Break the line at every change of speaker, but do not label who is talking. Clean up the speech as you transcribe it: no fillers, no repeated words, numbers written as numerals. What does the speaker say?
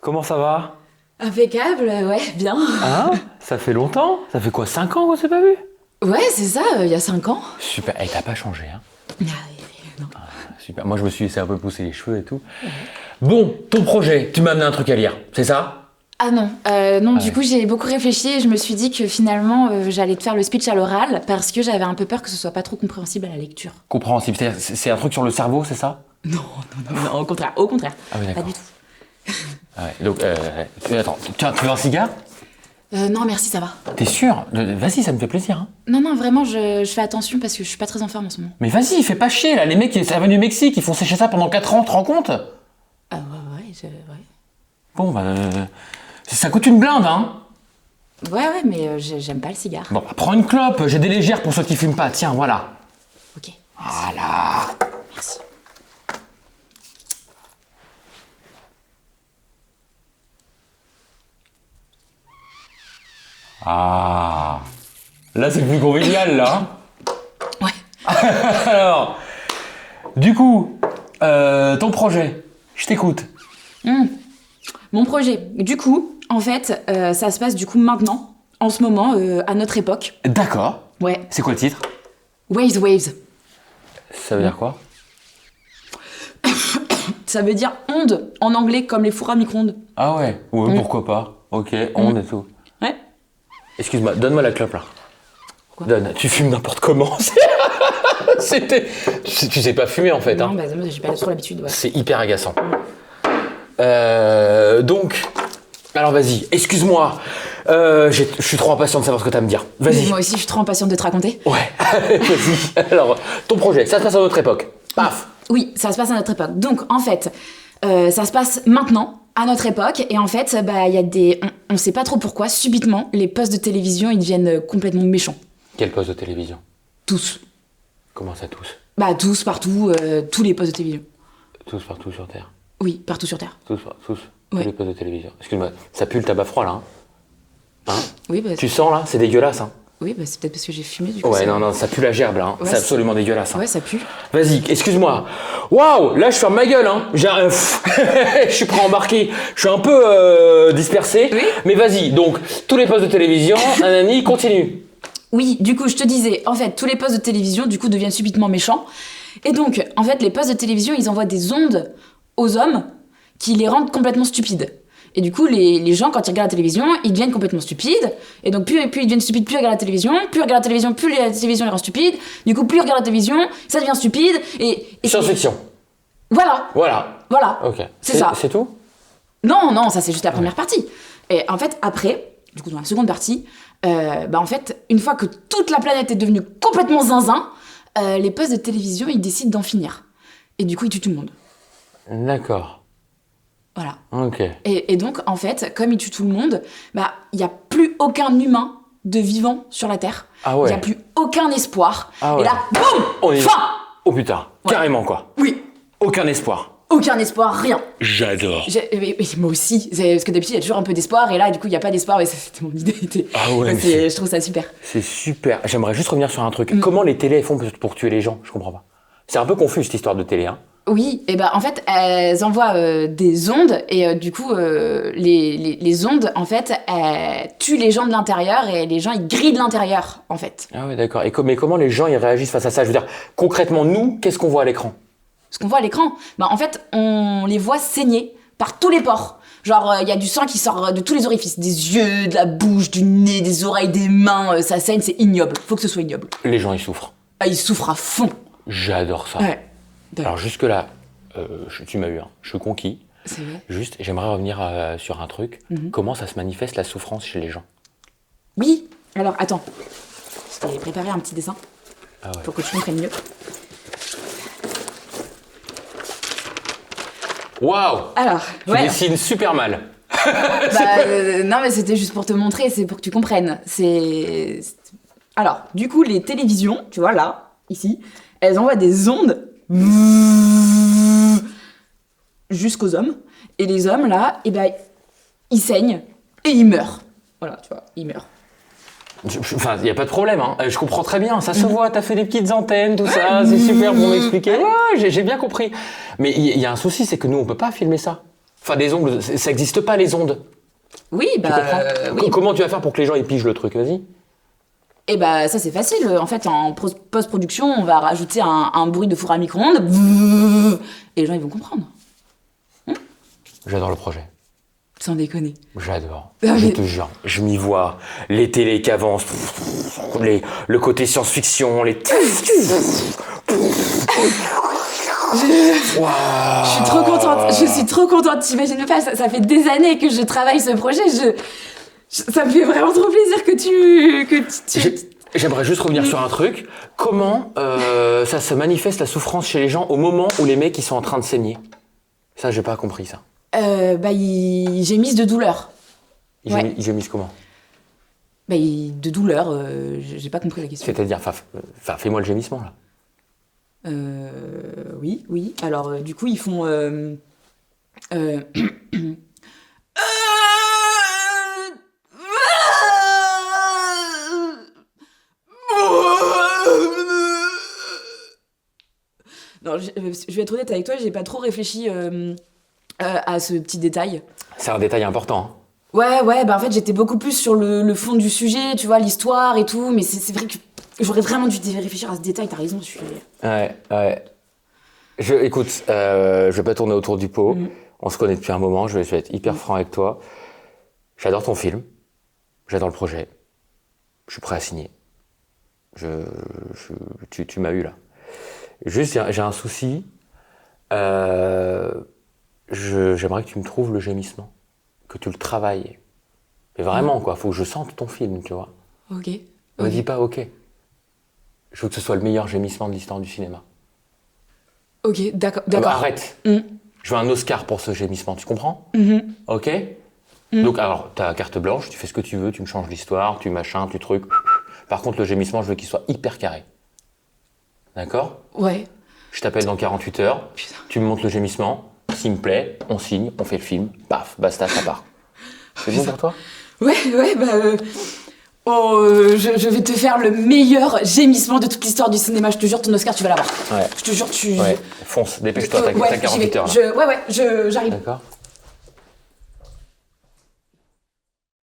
Comment ça va?
Impeccable, ouais, bien.
Hein? Ça fait longtemps? Ça fait quoi, 5 ans qu'on s'est pas vu?
Ouais, c'est ça, il y a 5 ans.
Super, et t'as pas changé, hein?
Ah, non.
Super, moi je me suis laissé un peu pousser les cheveux et tout. Bon, ton projet, tu m'as amené un truc à lire, c'est ça?
Ah non, du coup j'ai beaucoup réfléchi et je me suis dit que finalement j'allais te faire le speech à l'oral parce que j'avais un peu peur que ce soit pas trop compréhensible à la lecture.
Compréhensible, c'est un truc sur le cerveau, c'est ça?
Non, au contraire, au contraire.
Ah oui,
Pas
d'accord.
du tout.
Ah ouais, donc, attends, tiens, tu veux un cigare?
Non, merci, ça va.
T'es sûr? Vas-y, ça me fait plaisir, hein.
Non, vraiment, je fais attention parce que je suis pas très en forme en ce moment.
Mais vas-y, fais pas chier, là, les mecs, ça va du Mexique, ils font sécher ça pendant 4 ans, tu te rends compte?
Ah ouais.
Bon, bah, ça coûte une blinde, hein.
Ouais, mais j'aime pas le cigare.
Bon, bah, prends une clope, j'ai des légères pour ceux qui fument pas, tiens, voilà.
Ok,
Voilà.
merci.
Ah, là c'est plus convivial, là.
Ouais.
Alors, du coup, ton projet, je t'écoute.
Mon projet, du coup, en fait, ça se passe du coup maintenant, en ce moment, à notre époque.
D'accord.
Ouais.
C'est quoi le titre?
Waves.
Ça veut dire quoi?
Ça veut dire onde en anglais, comme les fours à micro-ondes.
Ah ouais, ouais, pourquoi pas. Ok, onde et tout.
Ouais.
Excuse-moi, donne-moi la clope là.
Pourquoi?
Donne, tu fumes n'importe comment. C'était... Tu sais pas fumer en fait,
Non,
hein.
bah moi j'ai pas trop l'habitude, ouais.
C'est hyper agaçant. Donc, alors vas-y, excuse-moi. Je suis trop impatient de savoir ce que t'as à me dire. Vas-y.
Moi aussi, je suis trop impatiente de te raconter.
Ouais, vas-y. Alors, ton projet, ça se passe à notre époque. Paf.
Oui, ça se passe à notre époque. Donc, en fait, ça se passe maintenant, à notre époque. Et en fait, bah, il y a des... On sait pas trop pourquoi, subitement, les postes de télévision, ils deviennent complètement méchants.
Quel poste de télévision?
Tous.
Comment ça, tous?
Bah, tous, partout, tous les postes de télévision.
Tous partout sur Terre.
Oui, partout sur Terre.
Tous,
Ouais.
tous les postes de télévision. Excuse-moi, ça pue le tabac froid là, hein? Hein?
Oui, bah,
Tu sens là? C'est dégueulasse, hein?
c'est peut-être parce que j'ai fumé, du coup.
Ouais,
ça...
non, ça pue la gerbe là, hein?
Ouais,
C'est absolument dégueulasse, hein?
Ouais, ça pue.
Vas-y, excuse-moi. Waouh, là je ferme ma gueule, hein. Je suis prêt à embarquer. Je suis un peu dispersé.
Oui.
Mais vas-y, donc, tous les postes de télévision, Anani, continue.
Oui, du coup, je te disais, en fait, tous les postes de télévision, du coup, deviennent subitement méchants. Et donc, en fait, les postes de télévision, ils envoient des ondes aux hommes qui les rendent complètement stupides. Et du coup, les gens, quand ils regardent la télévision, ils deviennent complètement stupides. Et donc, plus ils deviennent stupides, plus ils regardent la télévision. Plus ils regardent la télévision, plus la télévision les rend stupides. Du coup, plus ils regardent la télévision, ça devient stupide. Et
Science-fiction.
Voilà.
Ok.
C'est ça.
C'est tout?
Non, ça c'est juste la première partie. Et en fait, après, du coup, dans la seconde partie, en fait, une fois que toute la planète est devenue complètement zinzin, les postes de télévision, ils décident d'en finir. Et du coup, ils tuent tout le monde.
D'accord.
Voilà.
Ok.
Et donc, en fait, comme ils tuent tout le monde, il n'y a plus aucun humain de vivant sur la Terre.
Ah ouais.
Il n'y a plus aucun espoir.
Ah ouais.
Et là, boum,
On est...
fin.
Oh putain,
Ouais.
carrément quoi.
Oui,
Aucun espoir.
aucun espoir, rien.
J'adore.
Mais moi aussi, parce que d'habitude il y a toujours un peu d'espoir et là du coup il n'y a pas d'espoir et c'était mon idée.
Ah ouais, mais
Je trouve ça super.
C'est super. J'aimerais juste revenir sur un truc. Comment les télés font pour tuer les gens? Je comprends pas. C'est un peu confus cette histoire de télé, hein.
Oui, et en fait elles envoient des ondes et du coup les ondes en fait elles tuent les gens de l'intérieur et les gens ils grillent de l'intérieur en fait.
Ah ouais, d'accord. Mais comment les gens ils réagissent face à ça? Je veux dire, concrètement, nous, qu'est-ce qu'on voit à l'écran?
Ce qu'on voit à l'écran, en fait on les voit saigner par tous les pores. Genre il y a du sang qui sort de tous les orifices, des yeux, de la bouche, du nez, des oreilles, des mains, ça saigne, c'est ignoble. Faut que ce soit ignoble.
Les gens ils souffrent.
Ah, ils souffrent à fond.
J'adore ça.
Ouais.
Alors jusque-là, tu m'as eu, hein. Je suis conquis.
C'est vrai.
Juste, j'aimerais revenir sur un truc. Comment ça se manifeste la souffrance chez les gens?
Oui, alors attends, je t'ai préparé un petit dessin
Ah ouais.
pour que tu comprennes mieux.
Waouh!
Alors,
Tu
ouais,
dessines super mal.
non mais c'était juste pour te montrer, c'est pour que tu comprennes. Alors, du coup, les télévisions, tu vois là, ici, elles envoient des ondes jusqu'aux hommes. Et les hommes là, ils saignent et ils meurent. Voilà, tu vois, ils meurent.
Enfin, il n'y a pas de problème, hein. Je comprends très bien, ça se voit, t'as fait des petites antennes, tout ça, c'est super pour m'expliquer. Ouais, j'ai bien compris. Mais il y a un souci, c'est que nous, on peut pas filmer ça. Enfin, des ongles, ça n'existe pas, les ondes.
Oui,
Tu comprends
oui.
Comment tu vas faire pour que les gens ils pigent le truc? Vas-y.
Et bah ça c'est facile. En fait, en post-production, on va rajouter un bruit de four à micro-ondes. Et les gens, ils vont comprendre.
J'adore le projet.
Sans déconner.
J'adore.
Ah,
Je
mais-
te jure, je m'y vois. Les télés qui avancent, le côté science-fiction, les... Waouh.
Je suis trop contente. Je suis trop contente. T'imagines pas, ça fait des années que je travaille ce projet. Ça me fait vraiment trop plaisir que tu...
J'aimerais juste revenir sur un truc. Comment ça se manifeste la souffrance chez les gens au moment où les mecs ils sont en train de saigner? Ça, j'ai pas compris ça.
Ils gémissent de douleur. Ouais.
Ils gémissent comment?
De douleur, j'ai pas compris la question.
C'est-à-dire, fais-moi le gémissement là.
Oui. Alors, du coup, ils font... Non, je vais être honnête avec toi, j'ai pas trop réfléchi à ce petit détail.
C'est un détail important. Hein.
Ouais, en fait, j'étais beaucoup plus sur le fond du sujet, tu vois, l'histoire et tout, mais c'est vrai que j'aurais vraiment dû réfléchir à ce détail, t'as raison, je suis...
Ouais. Écoute, je vais pas tourner autour du pot. On se connaît depuis un moment, je vais être hyper franc avec toi. J'adore ton film, j'adore le projet. Je suis prêt à signer. Tu m'as eu là. Juste, j'ai un souci. J'aimerais que tu me trouves le gémissement, que tu le travailles. Mais vraiment, quoi, faut que je sente ton film, tu vois.
Ok.
Me dis pas ok. Je veux que ce soit le meilleur gémissement de l'histoire du cinéma.
Ok, d'accord.
Arrête. Je veux un Oscar pour ce gémissement, tu comprends? Ok. Donc, alors, t'as carte blanche, tu fais ce que tu veux, tu me changes l'histoire, tu machin, tu trucs. Par contre, le gémissement, je veux qu'il soit hyper carré. D'accord?
Ouais.
Je t'appelle dans 48 heures,
Putain.
tu me montres le gémissement, s'il me plaît, on signe, on fait le film, paf, basta, ça part. C'est bon pour toi?
Je vais te faire le meilleur gémissement de toute l'histoire du cinéma, je te jure, ton Oscar, tu vas l'avoir.
Ouais.
Je te jure, tu...
Ouais, fonce, dépêche-toi, t'as 48 heures là.
J'arrive.
D'accord?